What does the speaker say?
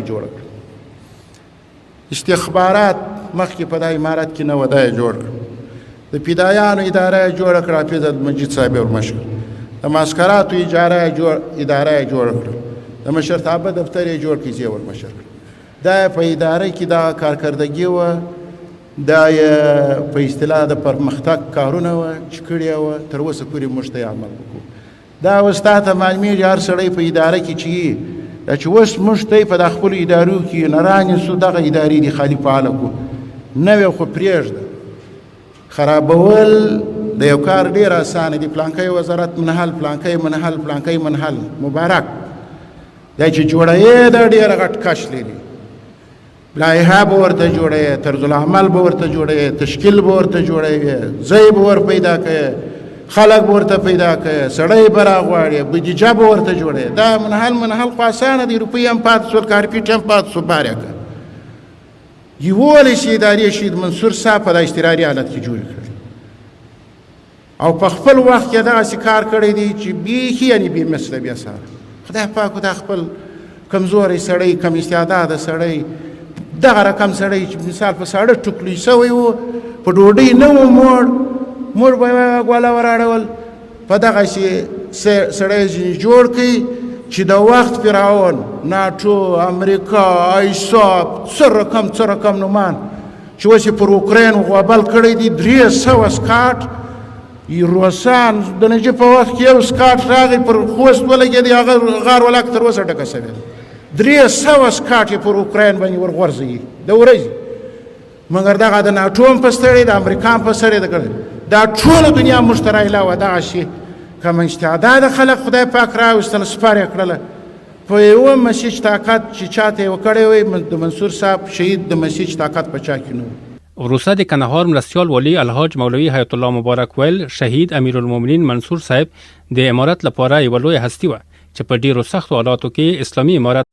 جوړ کړ. استخبارات مخکې په دا امارت کې نه و، دا یې جوړ کړ. د فدایانو اداره یې جوړه کړه، حافظ مجید صاحب یې ورمشر کړ. د معسکراتو اداره یې جوړه کړه، د مشرتابه دفتر یې جوړ کړ، زه یې ورمشر کړ. دا په اداره کې دا کارکردګي وه، دا یې په اصطلاح د پرمختګ کارونه وه چې کړې وه، تر اوسه پورې موږ ته یې عمل وکړو. دا اوس تا ته معلومېږي هر سړی په اداره کې چې یي، دا چې اوس موږ ته یې په دا خپلو ادارو کې نه رانیسو، دغه ادارې دي خالي فعاله کړو. نوې خو پرېږده، خرابول د یو کار ډېر اسانه دي. پلانکی وزارت منحل، پلانکی منحل، پلانکی منحل، مبارک. دا چې جوړوي دا ډېر غټ کش لري. لایحه به ورته جوړوي، طرز العمل به ورته جوړوي، تشکیل به ورته جوړوي، ځای به ور پیدا کوي، خلک به ورته پیدا کوي، سړی به راغواړي، بودیجه به ورته جوړوي. دا منحل خو اسانه دي، روپۍ هم پاتې شول، کارپیټ هم پاتې شو، باره که 11 ادارې شهید منصور صاحب په دا اضطراري حالت کې جوړې کړې او په خپل وخت کې دغسې کار کړی دی چې بیخي یعنې بې مثله بې ساره. خدای پاک دا خپل کمزوری سړی، کم استعداده سړی، دغه رقم سړی چې مثال په ساړه ټوکلي شوی و، په ډوډۍ نه و موړ به یې ګوله وراړول، په دغسې سړی ځینې جوړ کړي چې د وخت فرعون، ناټو، امریکا، ایساف، څه رقم نومان چې اوس یې پر اوکراین غوبل کړی دي. 300 سکاټ روسان د نجیب په وخت کې یو سکاټ راغی پر خوست ولګېدی، هغه غار ولاک تر اوسه ډکه شوې ده. 300 سکاټ یې پر اوکراین باندې ورغورځوي د ورځې. مګر دغه د ناټو هم په ستړی، د امریکا هم په ستړی ده کړی. دا ټوله دنیا موږ ته رایله وه. دغسې کم استعداده خلک خدای پاک راوستل، سپار یې کړله په یوه مسیج طاقت چې چاته یې وکړی وی. د منصور صاحب شهید د مسیج طاقت په چا کې نه و. وروسته د کندهار مرستیال والی الحاج مولوي حیات الله مبارک ویل شهید امیرالمؤمنین منصور صاحب د امارت لپاره یوه لویه هستي وه چې په ډیرو سختو حالاتو کې اسلامي امارت